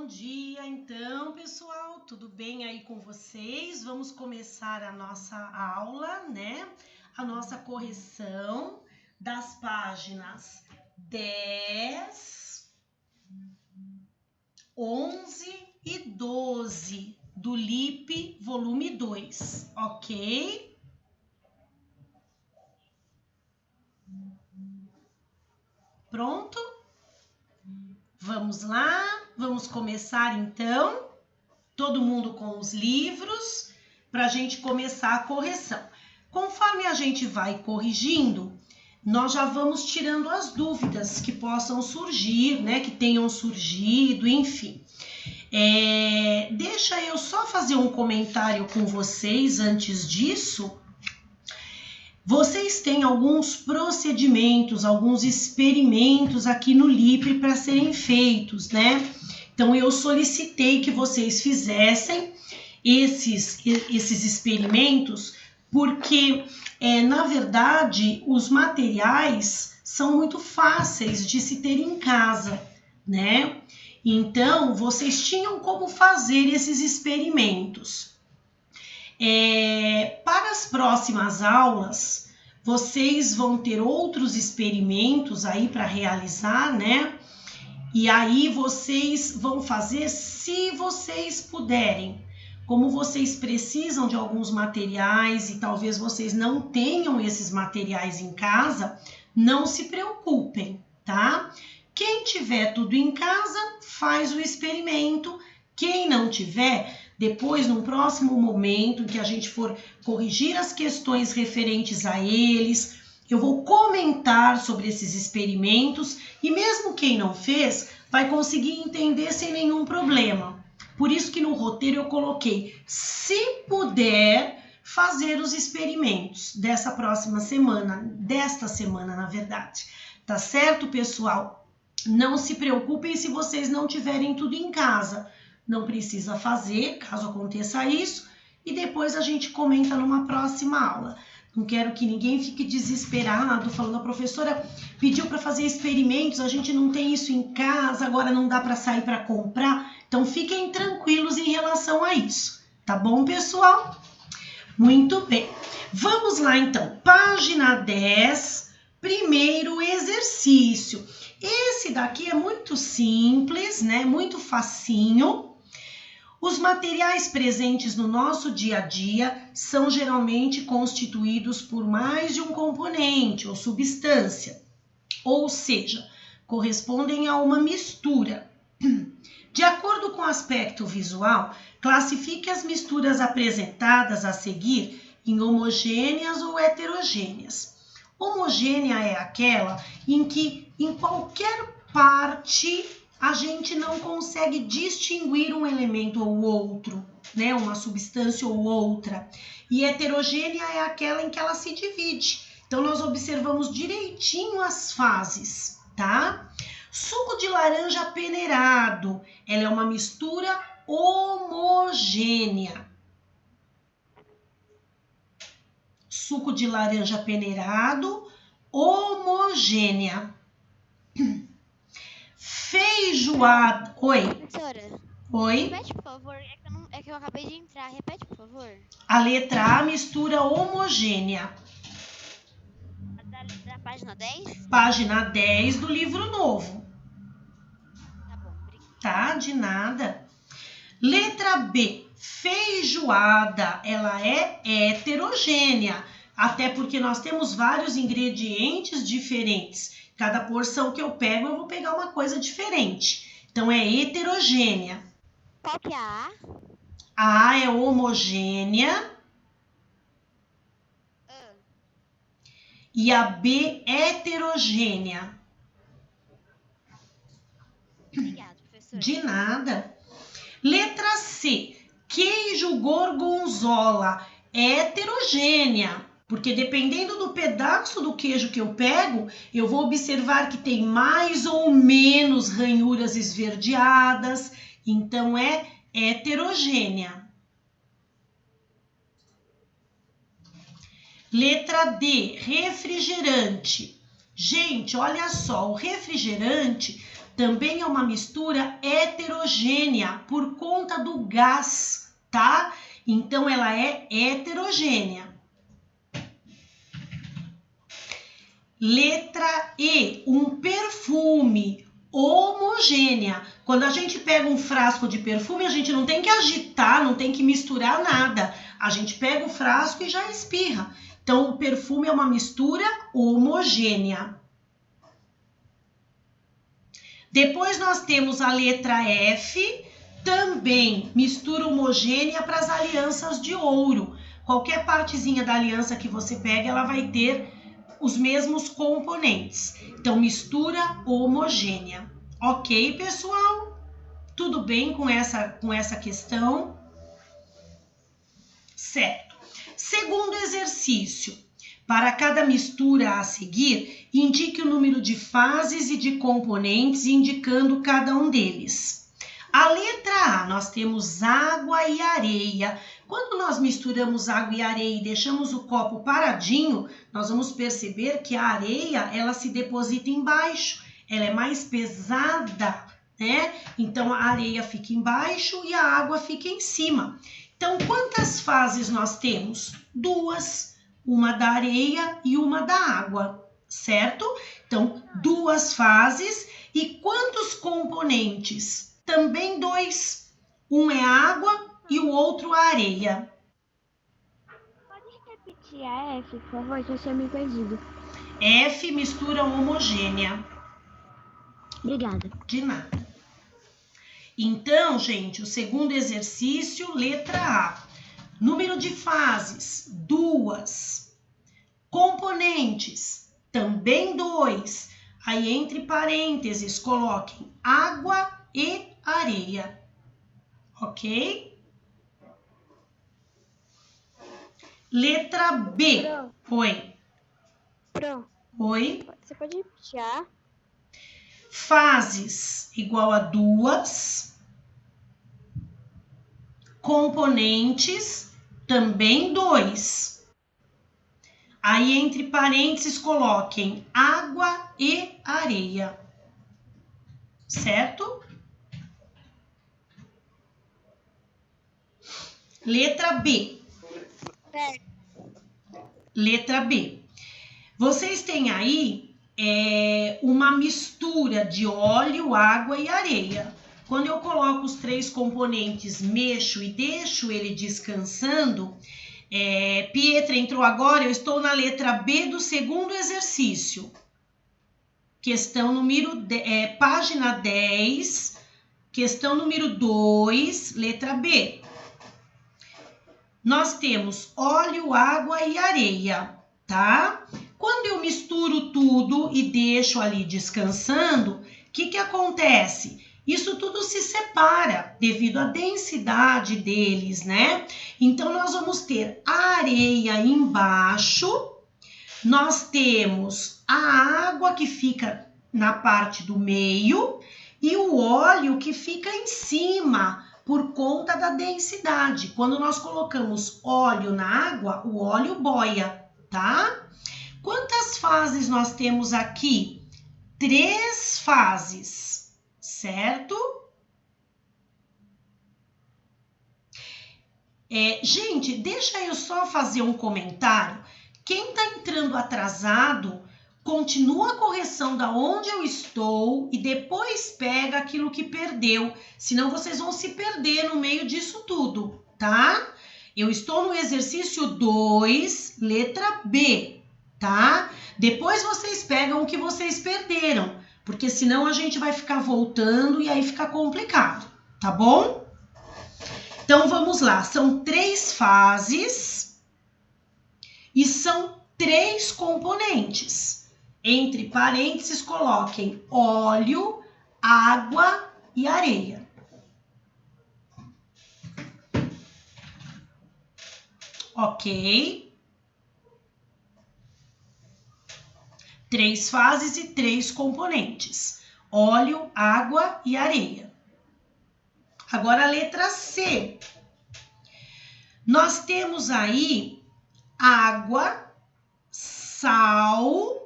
Bom dia, então, pessoal, tudo bem aí com vocês? Vamos começar a nossa aula, né? A nossa correção das páginas 10, 11 e 12 do LIP volume 2, ok? Pronto? Vamos lá, vamos começar então, todo mundo com os livros, para a gente começar a correção. Conforme a gente vai corrigindo, nós já vamos tirando as dúvidas que possam surgir, né, que tenham surgido, enfim. Deixa eu só fazer um comentário com vocês antes disso. Vocês têm alguns procedimentos, alguns experimentos aqui no LIP para serem feitos, né? Então, eu solicitei que vocês fizessem esses experimentos, porque, na verdade, os materiais são muito fáceis de se ter em casa, né? Então, vocês tinham como fazer esses experimentos. Para as próximas aulas, vocês vão ter outros experimentos aí para realizar, né? E aí vocês vão fazer se vocês puderem. Como vocês precisam de alguns materiais e talvez vocês não tenham esses materiais em casa, não se preocupem, tá? Quem tiver tudo em casa, faz o experimento. Quem não tiver, depois, num próximo momento em que a gente for corrigir as questões referentes a eles, eu vou comentar sobre esses experimentos e mesmo quem não fez vai conseguir entender sem nenhum problema. Por isso que no roteiro eu coloquei, se puder, fazer os experimentos dessa próxima semana, desta semana, na verdade. Tá certo, pessoal? Não se preocupem se vocês não tiverem tudo em casa. Não precisa fazer, caso aconteça isso, e depois a gente comenta numa próxima aula. Não quero que ninguém fique desesperado, falando, a professora pediu para fazer experimentos, a gente não tem isso em casa, agora não dá para sair para comprar. Então, fiquem tranquilos em relação a isso. Tá bom, pessoal? Muito bem. Vamos lá, então. Página 10, primeiro exercício. Esse daqui é muito simples, né? Muito facinho. Os materiais presentes no nosso dia a dia são geralmente constituídos por mais de um componente ou substância, ou seja, correspondem a uma mistura. De acordo com o aspecto visual, classifique as misturas apresentadas a seguir em homogêneas ou heterogêneas. Homogênea é aquela em que, em qualquer parte, a gente não consegue distinguir um elemento ou outro, né? Uma substância ou outra. E heterogênea é aquela em que ela se divide. Então, nós observamos direitinho as fases, tá? Suco de laranja peneirado, ela é uma mistura homogênea. Suco de laranja peneirado, homogênea. Feijoada. Oi. Professora. Oi. Repete, por favor. É que eu acabei de entrar. Repete, por favor. A letra A, mistura homogênea. Da página 10? Página 10 do livro novo. Tá bom, obrigada. Tá? De nada. Letra B. Feijoada. Ela é heterogênea. Até porque nós temos vários ingredientes diferentes. Cada porção que eu pego, eu vou pegar uma coisa diferente. Então, é heterogênea. Qual que é a A? A A é homogênea. E a B heterogênea. Obrigada, professora. De nada. Letra C. Queijo gorgonzola. É heterogênea. Porque dependendo do pedaço do queijo que eu pego, eu vou observar que tem mais ou menos ranhuras esverdeadas. Então, é heterogênea. Letra D. Refrigerante. Gente, olha só, o refrigerante também é uma mistura heterogênea por conta do gás, tá? Então, ela é heterogênea. Letra E, um perfume homogênea. Quando a gente pega um frasco de perfume, a gente não tem que agitar, não tem que misturar nada. A gente pega o frasco e já espirra. Então, o perfume é uma mistura homogênea. Depois nós temos a letra F, também mistura homogênea para as alianças de ouro. Qualquer partezinha da aliança que você pega, ela vai ter os mesmos componentes. Então, mistura homogênea. Ok, pessoal? Tudo bem com essa questão? Certo. Segundo exercício. Para cada mistura a seguir, indique o número de fases e de componentes, indicando cada um deles. A letra A, nós temos água e areia. Quando nós misturamos água e areia e deixamos o copo paradinho, nós vamos perceber que a areia, ela se deposita embaixo. Ela é mais pesada, né? Então, a areia fica embaixo e a água fica em cima. Então, quantas fases nós temos? Duas. Uma da areia e uma da água, certo? Então, duas fases. E quantos componentes? Também dois. Um é água e o outro a areia. Pode repetir a F, por favor, que eu tinha me perdido. F, mistura homogênea. Obrigada. De nada. Então, gente, o segundo exercício, letra A. Número de fases, duas. Componentes, também dois. Aí, entre parênteses, coloquem água e areia. Ok? Letra B. Oi. Oi. Você pode repetir a? Fases igual a duas. Componentes, também dois. Aí, entre parênteses, coloquem água e areia. Certo? Letra B. Letra B. Vocês têm aí uma mistura de óleo, água e areia. Quando eu coloco os três componentes, mexo e deixo ele descansando, Pietra entrou agora, eu estou na letra B do segundo exercício. Questão número, página 10, questão número 2, letra B. Nós temos óleo, água e areia, tá? Quando eu misturo tudo e deixo ali descansando, o que acontece? Isso tudo se separa devido à densidade deles, né? Então, nós vamos ter a areia embaixo, nós temos a água que fica na parte do meio e o óleo que fica em cima, por conta da densidade. Quando nós colocamos óleo na água, o óleo boia, tá? Quantas fases nós temos aqui? 3 fases, certo? Gente, deixa eu só fazer um comentário. Quem tá entrando atrasado, continua a correção da onde eu estou e depois pega aquilo que perdeu, senão vocês vão se perder no meio disso tudo, tá? Eu estou no exercício 2, letra B, tá? Depois vocês pegam o que vocês perderam, porque senão a gente vai ficar voltando e aí fica complicado, tá bom? Então vamos lá, são 3 fases e são 3 componentes. Entre parênteses, coloquem óleo, água e areia. Ok? 3 fases e 3 componentes. Óleo, água e areia. Agora a letra C. Nós temos aí água, sal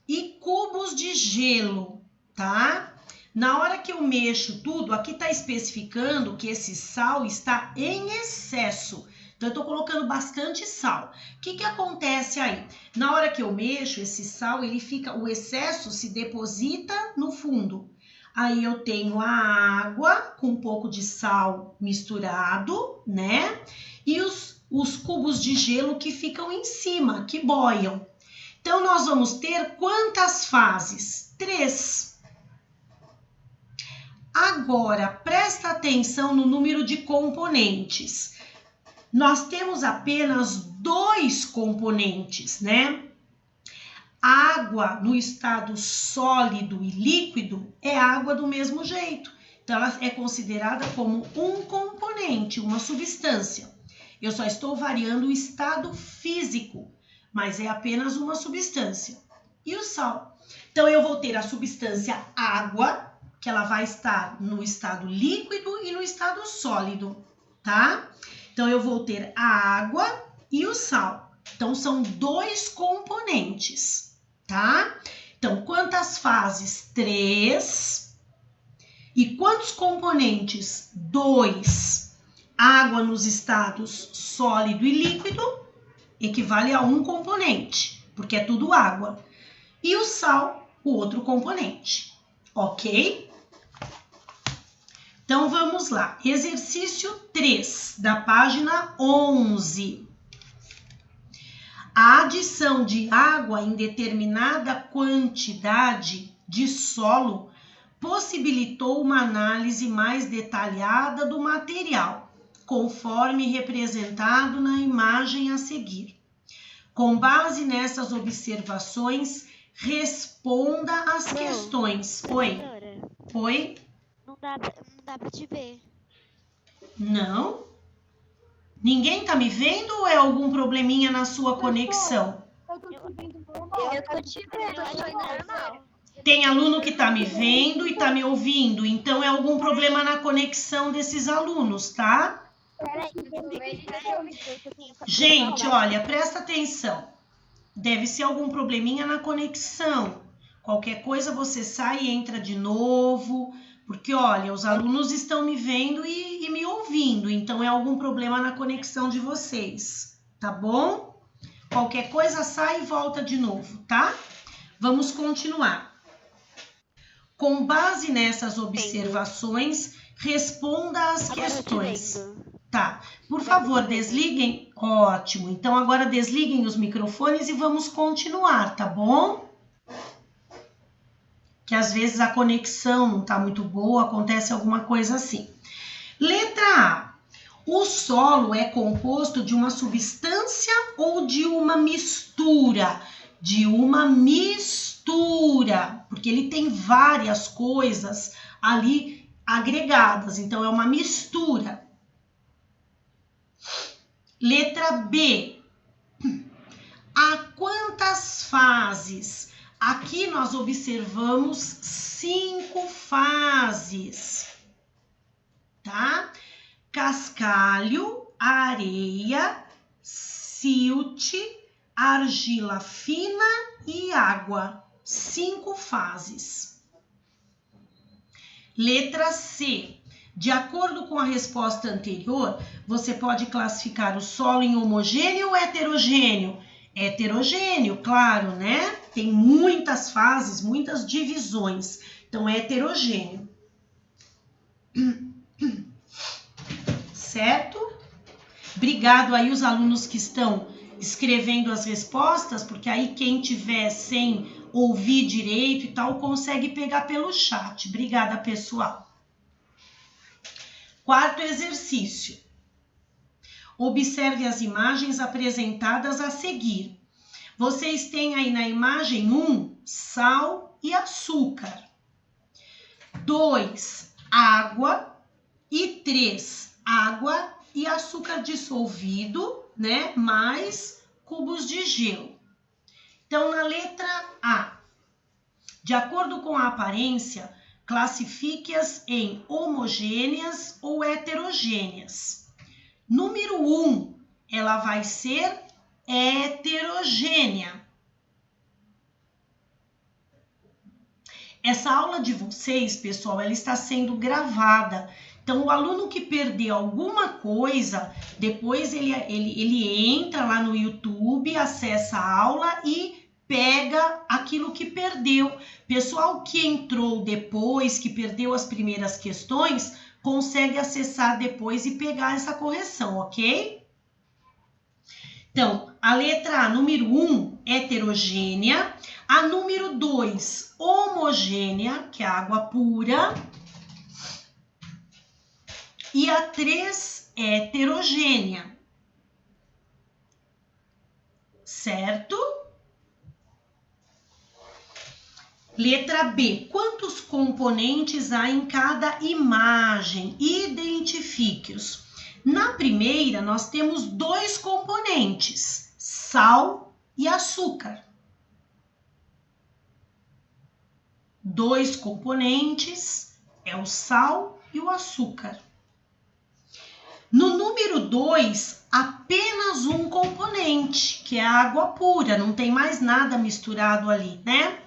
e cubos de gelo, tá? Na hora que eu mexo tudo, aqui está especificando que esse sal está em excesso. Então, eu estou colocando bastante sal. O que acontece aí? Na hora que eu mexo, esse sal, o excesso se deposita no fundo. Aí eu tenho a água com um pouco de sal misturado, né? E os cubos de gelo que ficam em cima, que boiam. Então, nós vamos ter quantas fases? 3. Agora, presta atenção no número de componentes. Nós temos apenas 2 componentes, né? Água no estado sólido e líquido é água do mesmo jeito. Então, ela é considerada como um componente, uma substância. Eu só estou variando o estado físico, mas é apenas uma substância. E o sal? Então, eu vou ter a substância água, que ela vai estar no estado líquido e no estado sólido, tá? Então, eu vou ter a água e o sal. Então, são 2 componentes, tá? Então, quantas fases? 3. E quantos componentes? 2. Água nos estados sólido e líquido equivale a 1 componente, porque é tudo água. E o sal, o outro componente, ok? Então, vamos lá. Exercício 3, da página 11. A adição de água em determinada quantidade de solo possibilitou uma análise mais detalhada do material, conforme representado na imagem a seguir. Com base nessas observações, responda às questões. Oi? Oi? Não dá pra te ver. Não? Ninguém tá me vendo ou é algum probleminha na sua conexão? Eu tô te vendo normal. Eu tô te vendo, eu tô normal. Tem aluno que tá me vendo e tá me ouvindo, então é algum problema na conexão desses alunos, tá? Gente, olha, presta atenção. Deve ser algum probleminha na conexão. Qualquer coisa você sai e entra de novo, porque olha, os alunos estão me vendo e me ouvindo, então é algum problema na conexão de vocês, tá bom? Qualquer coisa sai e volta de novo, tá? Vamos continuar. Com base nessas observações, responda às questões. Tá, por favor, desliguem. Ótimo, então agora desliguem os microfones e vamos continuar, tá bom? Que às vezes a conexão não tá muito boa, acontece alguma coisa assim. Letra A. O solo é composto de uma substância ou de uma mistura? De uma mistura, porque ele tem várias coisas ali agregadas, então é uma mistura. Letra B. Há quantas fases? Aqui nós observamos 5 fases, tá? Cascalho, areia, silt, argila fina e água. 5 fases. Letra C. De acordo com a resposta anterior, você pode classificar o solo em homogêneo ou heterogêneo? Heterogêneo, claro, né? Tem muitas fases, muitas divisões. Então, é heterogêneo. Certo? Obrigado aí os alunos que estão escrevendo as respostas, porque aí quem tiver sem ouvir direito e tal, consegue pegar pelo chat. Obrigada, pessoal. 4º exercício. Observe as imagens apresentadas a seguir. Vocês têm aí na imagem 1, sal e açúcar. 2, água. E 3, água e açúcar dissolvido, né? Mais cubos de gelo. Então, na letra A, de acordo com a aparência, classifique-as em homogêneas ou heterogêneas. Número 1, ela vai ser heterogênea. Essa aula de vocês, pessoal, ela está sendo gravada. Então, o aluno que perdeu alguma coisa, depois ele entra lá no YouTube, acessa a aula e pega aquilo que perdeu. Pessoal que entrou depois, que perdeu as primeiras questões, consegue acessar depois e pegar essa correção, ok? Então, a letra A, número 1, heterogênea. A número 2, homogênea, que é água pura. E a 3, heterogênea. Certo? Letra B, quantos componentes há em cada imagem? Identifique-os. Na primeira, nós temos 2 componentes, sal e açúcar. 2 componentes é o sal e o açúcar. No número 2, apenas um componente, que é a água pura, não tem mais nada misturado ali, né?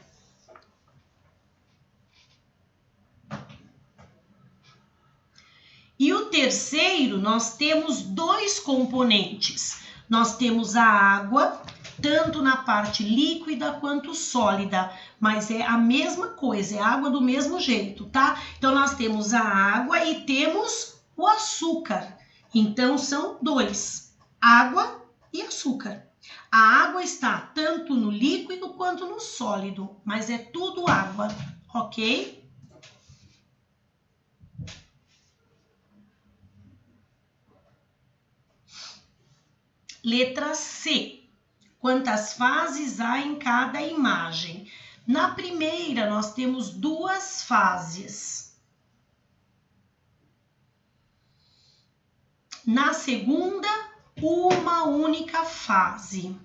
E o terceiro, nós temos 2 componentes. Nós temos a água, tanto na parte líquida quanto sólida, mas é a mesma coisa, é água do mesmo jeito, tá? Então, nós temos a água e temos o açúcar. Então, são 2, água e açúcar. A água está tanto no líquido quanto no sólido, mas é tudo água, ok? Letra C. Quantas fases há em cada imagem? Na primeira, nós temos 2 fases. Na segunda, uma única fase.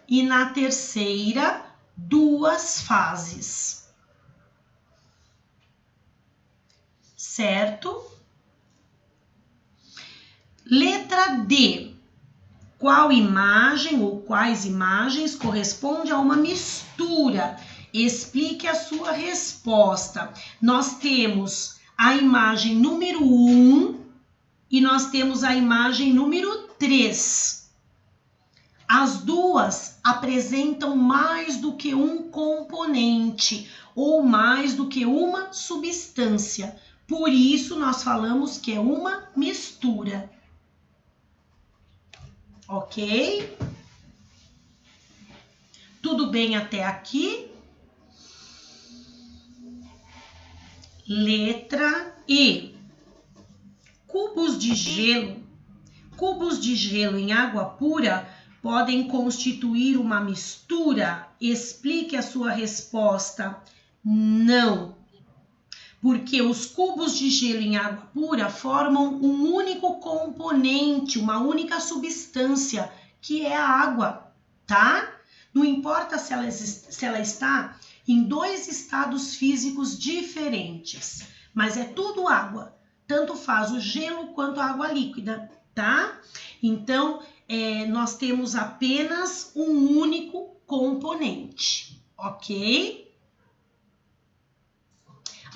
E na terceira, 2 fases. Certo? Letra D. Qual imagem ou quais imagens corresponde a uma mistura? Explique a sua resposta. Nós temos a imagem número 1 e nós temos a imagem número 3. As duas apresentam mais do que um componente ou mais do que uma substância. Por isso, nós falamos que é uma mistura. Ok? Tudo bem até aqui? Letra E. Cubos de gelo. Cubos de gelo em água pura podem constituir uma mistura? Explique a sua resposta. Não. Porque os cubos de gelo em água pura formam um único componente, uma única substância, que é a água, tá? Não importa se ela está em 2 estados físicos diferentes, mas é tudo água. Tanto faz o gelo quanto a água líquida, tá? Então, nós temos apenas um único componente, ok?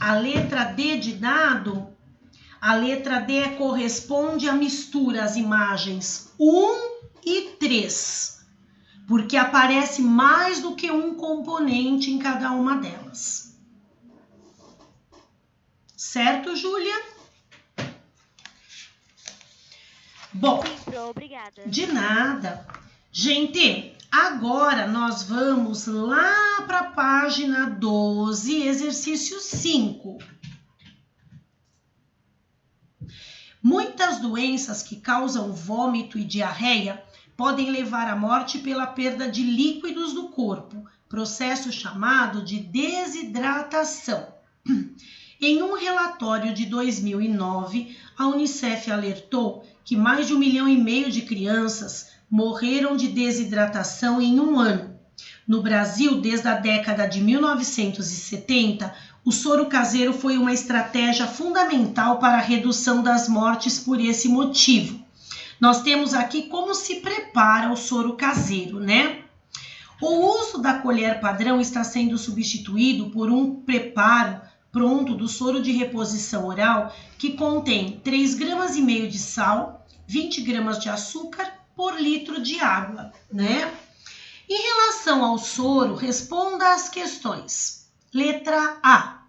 A letra D de dado, a letra D corresponde à mistura, as imagens 1 e 3, porque aparece mais do que um componente em cada uma delas. Certo, Júlia? Bom, Obrigada. De nada. Gente, agora nós vamos lá para a página 12, exercício 5. Muitas doenças que causam vômito e diarreia podem levar à morte pela perda de líquidos do corpo, processo chamado de desidratação. Em um relatório de 2009, a Unicef alertou que mais de 1,5 milhão de crianças morreram de desidratação em um ano. No Brasil, desde a década de 1970, o soro caseiro foi uma estratégia fundamental para a redução das mortes por esse motivo. Nós temos aqui como se prepara o soro caseiro, né? O uso da colher padrão está sendo substituído por um preparo pronto do soro de reposição oral que contém 3,5 gramas de sal, 20 gramas de açúcar por litro de água, né? Em relação ao soro, responda às questões. Letra A.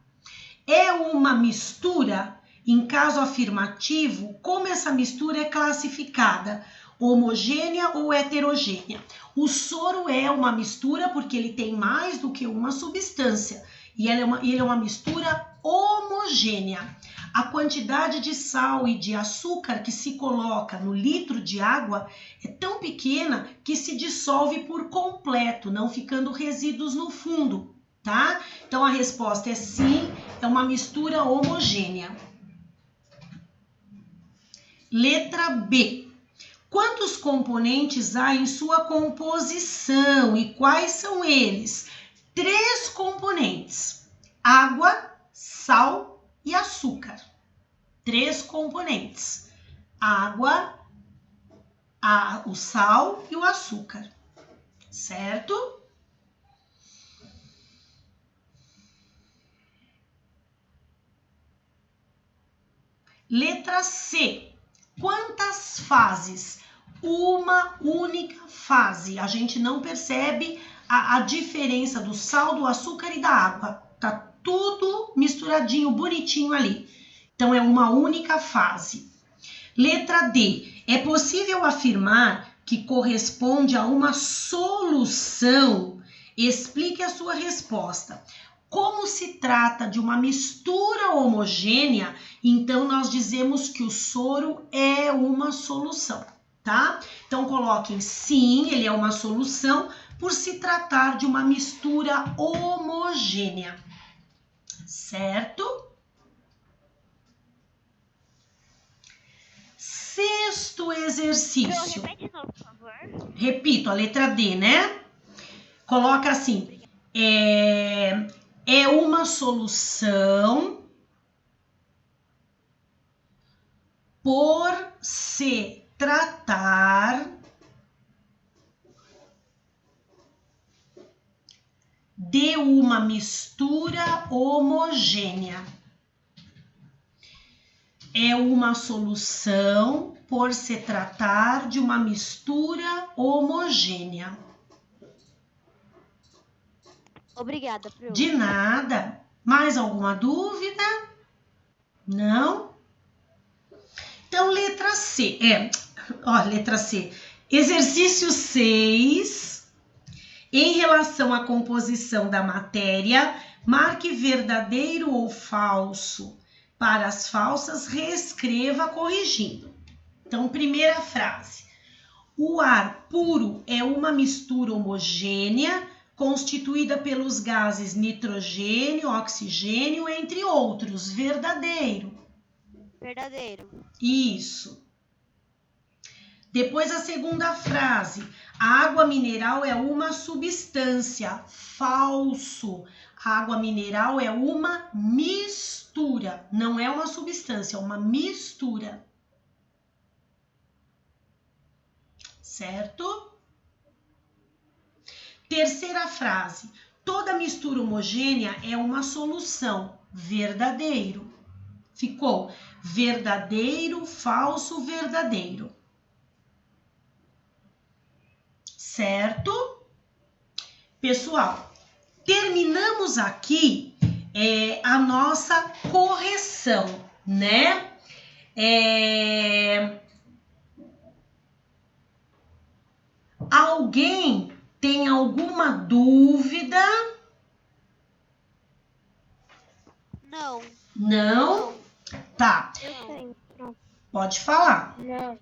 É uma mistura? Em caso afirmativo, como essa mistura é classificada? Homogênea ou heterogênea? O soro é uma mistura porque ele tem mais do que uma substância e ele é uma mistura homogênea. A quantidade de sal e de açúcar que se coloca no litro de água é tão pequena que se dissolve por completo, não ficando resíduos no fundo, tá? Então a resposta é sim, é uma mistura homogênea. Letra B. Quantos componentes há em sua composição e quais são eles? 3 componentes: água, sal e açúcar. 3 componentes: água, o sal e o açúcar, certo? Letra C. Quantas fases? Uma única fase. A gente não percebe a diferença do sal, do açúcar e da água. Tá tudo misturadinho, bonitinho ali. Então, é uma única fase. Letra D. É possível afirmar que corresponde a uma solução? Explique a sua resposta. Como se trata de uma mistura homogênea, então nós dizemos que o soro é uma solução, tá? Então coloquem sim, ele é uma solução por se tratar de uma mistura homogênea, certo? Sexto exercício. Repete de novo, por favor. Repito, a letra D, né? Coloca assim, é uma solução por se tratar de uma mistura homogênea. É uma solução por se tratar de uma mistura homogênea. Obrigada, Pro. De nada. Mais alguma dúvida? Não? Então, letra C. Letra C. Exercício 6. Em relação à composição da matéria, marque verdadeiro ou falso. Para as falsas, reescreva corrigindo. Então, primeira frase. O ar puro é uma mistura homogênea constituída pelos gases nitrogênio, oxigênio, entre outros. Verdadeiro. Verdadeiro. Isso. Depois a segunda frase. A água mineral é uma substância. Falso. A água mineral é uma mistura. Não é uma substância, é uma mistura. Certo? Terceira frase. Toda mistura homogênea é uma solução. Verdadeiro. Ficou verdadeiro, falso, verdadeiro. Certo? Pessoal, terminamos aqui a nossa correção, né? Alguém tem alguma dúvida? Não. Não? Tá, Eu tenho. Pronto. pode falar. Não.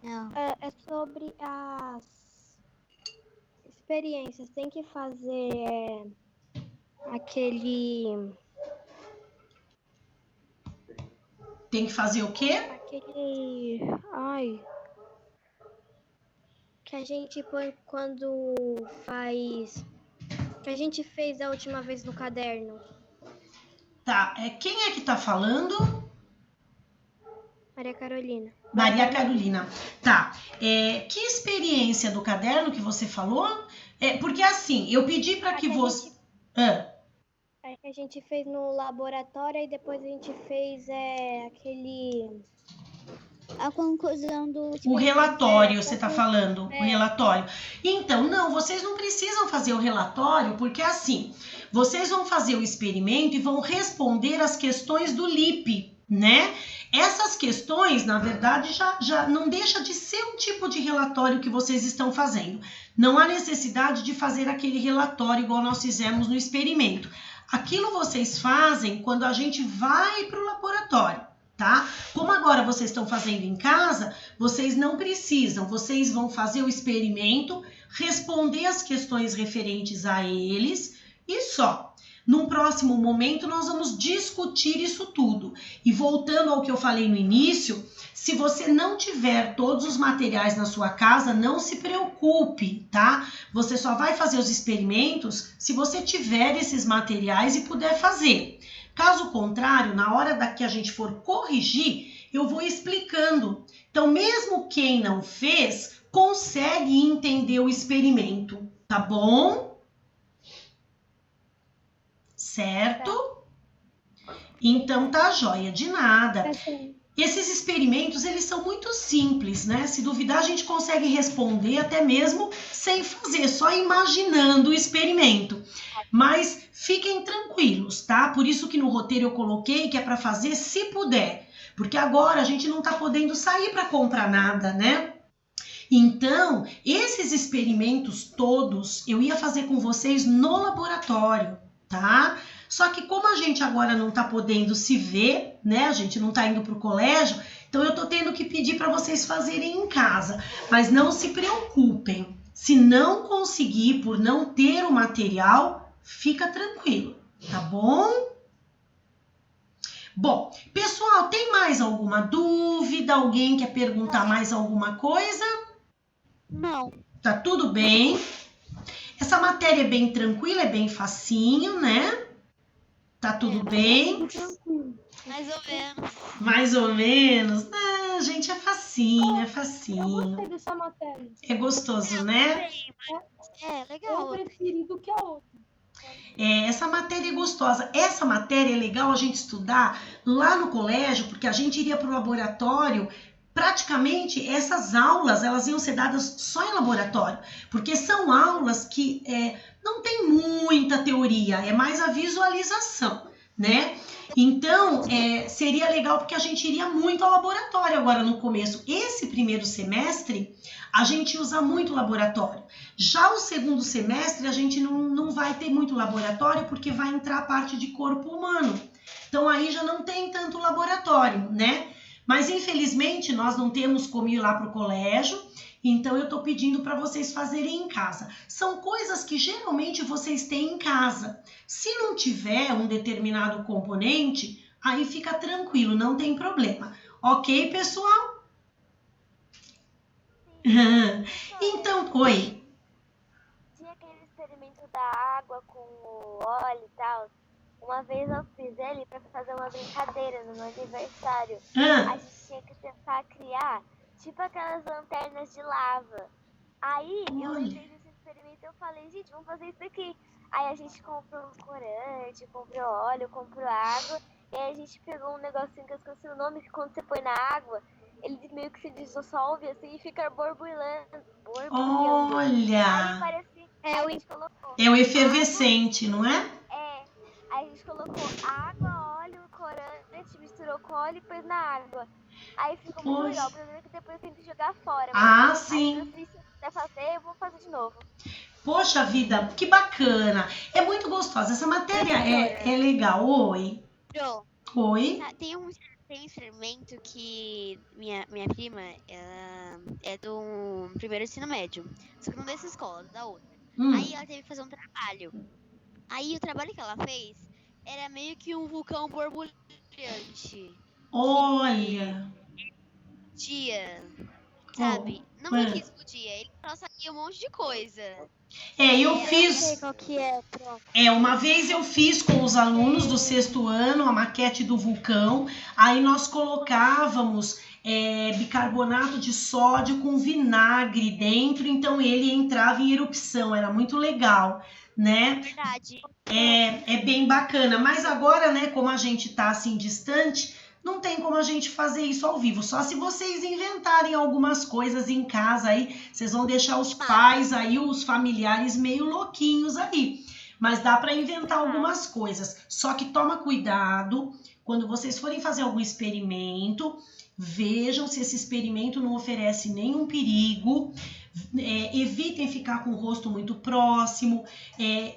Não. É sobre as experiências. Tem que fazer aquele. Tem que fazer o quê? Ai. Que a gente põe quando faz. Que a gente fez a última vez no caderno. Tá, quem é que tá falando? Maria Carolina. Maria Carolina. Tá, que experiência do caderno que você falou? Porque assim, eu pedi para que você... A gente fez no laboratório e depois a gente fez a conclusão do O relatório, você está falando, o relatório. Então, não, vocês não precisam fazer o relatório, porque assim, vocês vão fazer o experimento e vão responder as questões do LIP, né? Essas questões, na verdade, já não deixa de ser um tipo de relatório que vocês estão fazendo. Não há necessidade de fazer aquele relatório igual nós fizemos no experimento. Aquilo vocês fazem quando a gente vai para o laboratório. Tá? Como agora vocês estão fazendo em casa, vocês não precisam, vocês vão fazer o experimento, responder as questões referentes a eles e só. Num próximo momento nós vamos discutir isso tudo. E voltando ao que eu falei no início, se você não tiver todos os materiais na sua casa, não se preocupe, tá? Você só vai fazer os experimentos se você tiver esses materiais e puder fazer. Caso contrário, na hora que a gente for corrigir, eu vou explicando. Então, mesmo quem não fez, consegue entender o experimento, tá bom? Certo? Então, tá joia, de nada. Esses experimentos, eles são muito simples, né? Se duvidar, a gente consegue responder até mesmo sem fazer, só imaginando o experimento. Mas fiquem tranquilos, tá? Por isso que no roteiro eu coloquei que é para fazer se puder. Porque agora a gente não tá podendo sair para comprar nada, né? Então, esses experimentos todos eu ia fazer com vocês no laboratório, tá? Só que como a gente agora não tá podendo se ver, né? A gente não tá indo pro colégio, então eu tô tendo que pedir para vocês fazerem em casa. Mas não se preocupem. Se não conseguir por não ter o material, fica tranquilo, tá bom? Bom, pessoal, tem mais alguma dúvida? Alguém quer perguntar mais alguma coisa? Não. Tá tudo bem? Essa matéria é bem tranquila, é bem facinho, né? Tá tudo bem? Mais ou menos. Mais ou menos? Não, gente, é facinho, é Eu facinho. gostei dessa matéria. É gostoso, né? É, Eu legal. preferi do que a outra. Essa matéria é gostosa. Essa matéria é legal a gente estudar lá no colégio, porque a gente iria para o laboratório. Praticamente, essas aulas, elas iam ser dadas só em laboratório, porque são aulas que não tem muita teoria, é mais a visualização, né? Então, seria legal porque a gente iria muito ao laboratório agora no começo. Esse primeiro semestre, a gente usa muito laboratório. Já o segundo semestre, a gente não vai ter muito laboratório, porque vai entrar a parte de corpo humano. Então, aí já não tem tanto laboratório, né? Mas, infelizmente, nós não temos como ir lá para o colégio, então eu estou pedindo para vocês fazerem em casa. São coisas que geralmente vocês têm em casa. Se não tiver um determinado componente, aí fica tranquilo, não tem problema. Ok, pessoal? Então, oi. Tinha aquele experimento da água com o óleo e tal. Uma vez eu fiz ele pra fazer uma brincadeira no meu aniversário. A gente tinha que tentar criar tipo aquelas lanternas de lava. Aí eu lembrei desse experimento e eu falei, gente, vamos fazer isso aqui. Aí a gente comprou corante, comprou óleo, comprou água. E aí a gente pegou um negocinho que eu esqueci o nome, que quando você põe na água, ele meio que se dissolve assim e fica borbulhando. Olha! Aí parece que a gente colocou. É o efervescente, não é? Aí a gente colocou água, óleo, corante, misturou com óleo e pôs na água. Aí ficou muito legal. O problema é que depois tem que jogar fora. Ah, sim. Se eu quiser fazer, eu vou fazer de novo. Poxa vida, que bacana. É muito gostosa. Essa matéria é legal. Oi. Jo, Oi. tem um experimento que minha prima, ela é do primeiro ensino médio. Só que não dessa escola, da outra. Aí ela teve que fazer um trabalho. Aí o trabalho que ela fez era meio que um vulcão borbulhante. Olha! sabe? Não me quis explodir, ele só sabia um monte de coisa. Eu fiz. Eu sei qual que é, prof. Uma vez eu fiz com os alunos do 6º ano a maquete do vulcão. Aí nós colocávamos bicarbonato de sódio com vinagre dentro, então ele entrava em erupção. Era muito legal, né? Verdade. É bem bacana. Mas agora, né, como a gente tá assim distante, não tem como a gente fazer isso ao vivo. Só se vocês inventarem algumas coisas em casa aí, vocês vão deixar os pais aí, os familiares meio louquinhos aí. Mas dá para inventar algumas coisas. Só que toma cuidado quando vocês forem fazer algum experimento, vejam se esse experimento não oferece nenhum perigo. Evitem ficar com o rosto muito próximo.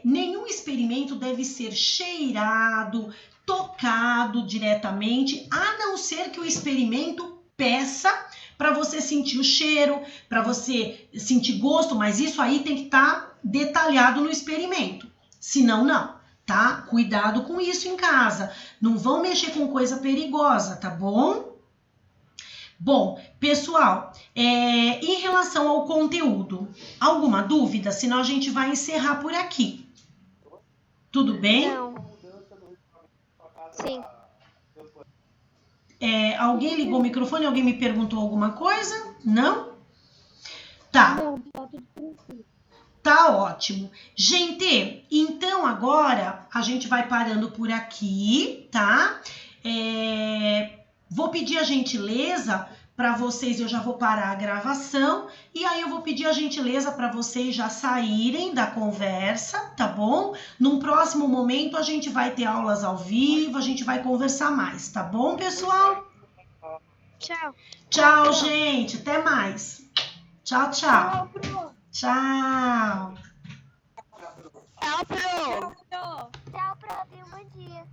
Nenhum experimento deve ser cheirado, tocado diretamente, a não ser que o experimento peça para você sentir o cheiro, para você sentir gosto, mas isso aí tem que estar detalhado no experimento. Senão, não, tá? Cuidado com isso em casa. Não vão mexer com coisa perigosa, tá bom? Bom, pessoal, em relação ao conteúdo, alguma dúvida? Senão a gente vai encerrar por aqui. Tudo bem? Não. Sim. Alguém ligou o microfone? Alguém me perguntou alguma coisa? Não? Tá. Não, tá tudo tranquilo. Tá ótimo. Gente, então agora a gente vai parando por aqui, tá? Vou pedir a gentileza para vocês, eu já vou parar a gravação e aí eu vou pedir a gentileza para vocês já saírem da conversa, tá bom? Num próximo momento a gente vai ter aulas ao vivo, a gente vai conversar mais, tá bom, pessoal? Tchau. Tchau, gente. Até mais. Tchau, tchau. Tchau, Pro. Tchau. Tchau, Pro! Tchau. Tchau, prof. Um bom dia.